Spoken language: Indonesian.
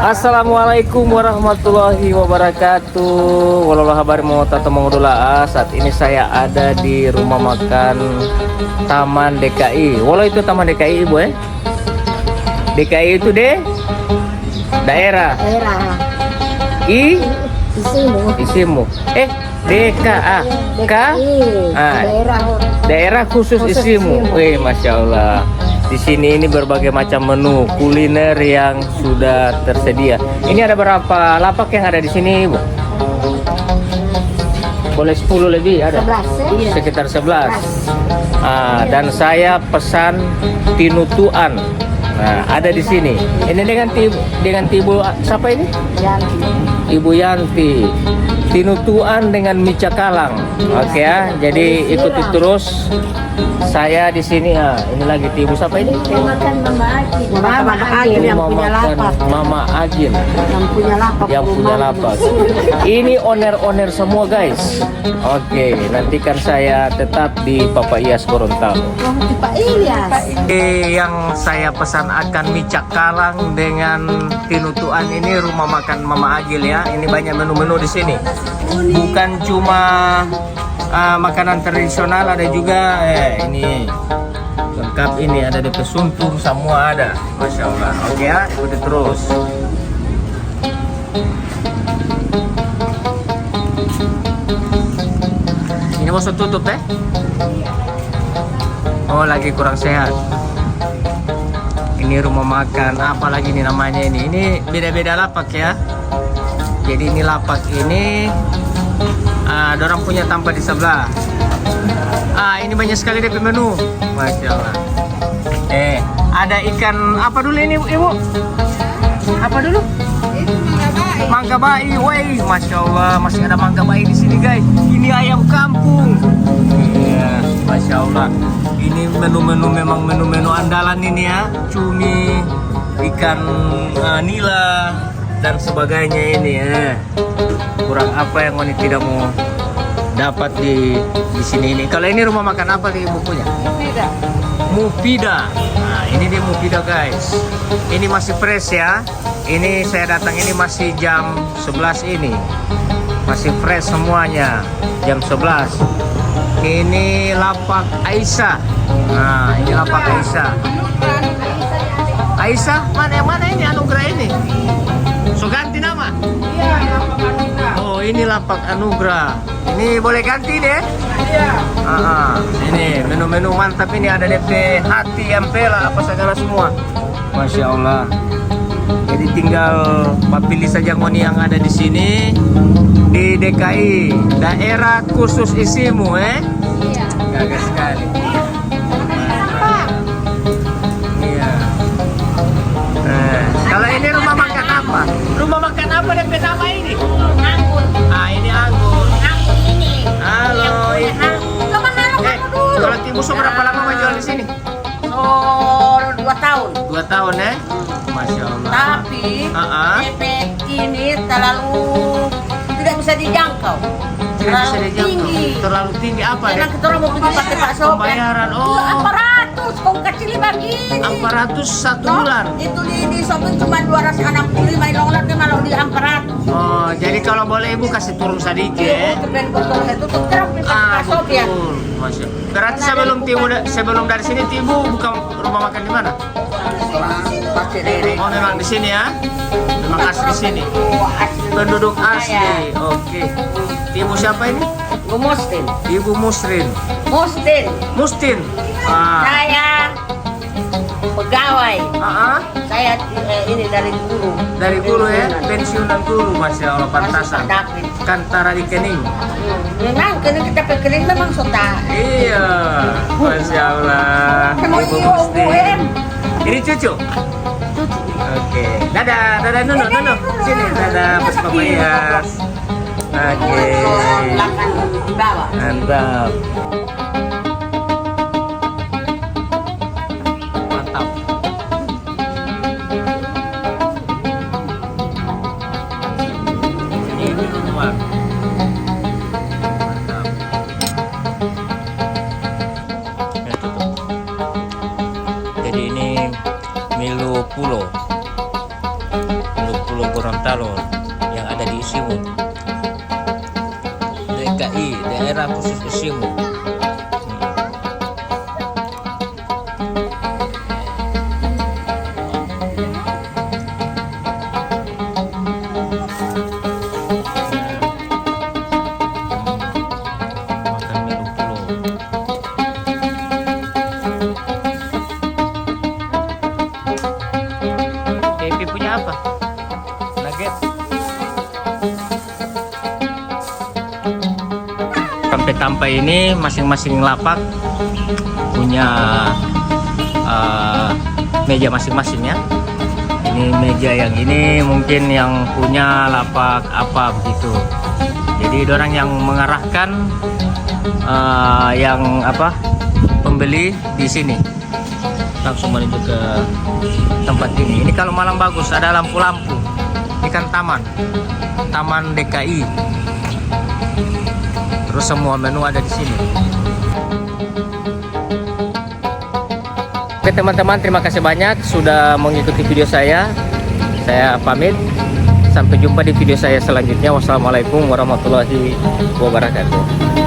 Assalamualaikum warahmatullahi wabarakatuh. Walau habar mau tata mengudula. Saat ini saya ada di rumah makan Taman DKI. Walau itu Taman DKI ibu ya. DKI itu deh daerah. Isimu. DKA. Daerah khusus Isimu. Wih, masya Allah. Di sini ini berbagai macam menu kuliner yang sudah tersedia. Ini ada berapa lapak yang ada di sini, Bu? Boleh 10 lebih ada? 11, iya. Sekitar 11. Dan saya pesan tinutuan. Nah, ada di sini. Ini dengan tibu siapa ini? Yanti. Ibu Yanti. Tinutuan dengan mie cakalang. Oke ya. Jadi ikuti terus. Saya di sini ini lagi tibu siapa ini? Makan Mama Agil yang punya lapak. Mama Agil yang punya lapak. Ini owner semua guys. Oke, nantikan saya tetap di Papa Iyas Gorontalo. Pak Ilyas. Yang saya pesan akan mie cakalang dengan tinutuan ini rumah makan Mama Agil ya. Ini banyak menu-menu di sini. Bukan cuma makanan tradisional, ada juga ini lengkap, ini ada di pesuntung, semua ada, masya Allah. Oke ya, ikuti terus. Ini mau tutup ya? Oh, lagi kurang sehat. Ini rumah makan apa lagi nih namanya ini? Ini beda-beda lapak ya. Jadi ini lapak ini dorang punya tanpa di sebelah. Ini banyak sekali DP menu, masya Allah. Ada ikan apa dulu ini ibu? Apa dulu? Mangga bai, woi, masya Allah, masih ada mangga bai di sini guys. Ini ayam kampung. Iya, masya Allah. Ini menu-menu memang menu-menu andalan ini ya, cumi, ikan nila dan sebagainya ini ya. Kurang apa yang wanita tidak mau dapat di sini ini. Kalau ini rumah makan apa nih ibu punya? Mufida. Nah, ini dia Mufida guys. Ini masih fresh ya. Ini saya datang ini masih jam 11 ini. Masih fresh semuanya. Jam 11. Ini lapak Aisyah. Nah, ini lapak Aisyah. Aisyah, mana ini Anugerah ini? So ganti nama? Iya, oh, ini lapak Anugerah. Ini boleh ganti deh? Iya. Ini menu-menu mantap ini, ada DP hati, ampela, apa segala semua. Masya Allah. Jadi tinggal pilih saja ngoni yang ada di sini di DKI, daerah khusus Isimu Iya. Gagah sekali. Iya. Kalau ini rumah makan apa? Rumah makan apa DP nama ini? Anggur. Ini anggur. Anggur ini. Halo ibu. Kalau ibu berapa lama menjual di sini? 2 tahun. 2 tahun ya? Masya Allah. Tapi efek ini tidak bisa dijangkau. Tidak bisa dijangkau. Tinggi. Terlalu tinggi apa ya? Karena kita orang mau pergi pakai Pak Sob. Pembayaran. 400, kau kecil begini. 400 1 bulan. Itu di Sobin cuma 265, ini orang malah di 400. Oh, jadi kalau boleh ibu kasih turun sedikit. Itu terus Pak Sob ya. Betul. Masya Allah. Berarti sebelum dari sini ibu buka rumah makan di mana? Oh, memang di sini ya? Memang asli sini. Penduduk asli. Oke. Ibu siapa ini? Ibu Mustin. Ibu Musrin. Mustin. Saya pegawai. Saya ini dari guru. Dari guru ya? Pensiunan guru, masya Allah, pantasan. Kantara di kening. Memang kita kening memang suka. Iya, masya Allah. Ibu Mustin. Ini cucu. Oke. Dadah Nunu. Sini, dadah Mas Papa Iyas. Oke. Mantap. pulau Gorontalo yang ada di Isimu, DKI, daerah khusus Isimu. Makan menu pulau. Kepi punya apa? Nugget. Sampai Tampai ini masing-masing lapak punya meja masing-masing ya. Ini meja yang ini mungkin yang punya lapak apa begitu. Jadi orang yang mengarahkan yang apa pembeli di sini langsung menuju ke tempat ini. Ini kalau malam bagus, ada lampu-lampu. Ini kan taman DKI. Terus semua menu ada di sini. Oke teman-teman, terima kasih banyak sudah mengikuti video saya. Saya pamit. Sampai jumpa di video saya selanjutnya. Wassalamualaikum warahmatullahi wabarakatuh.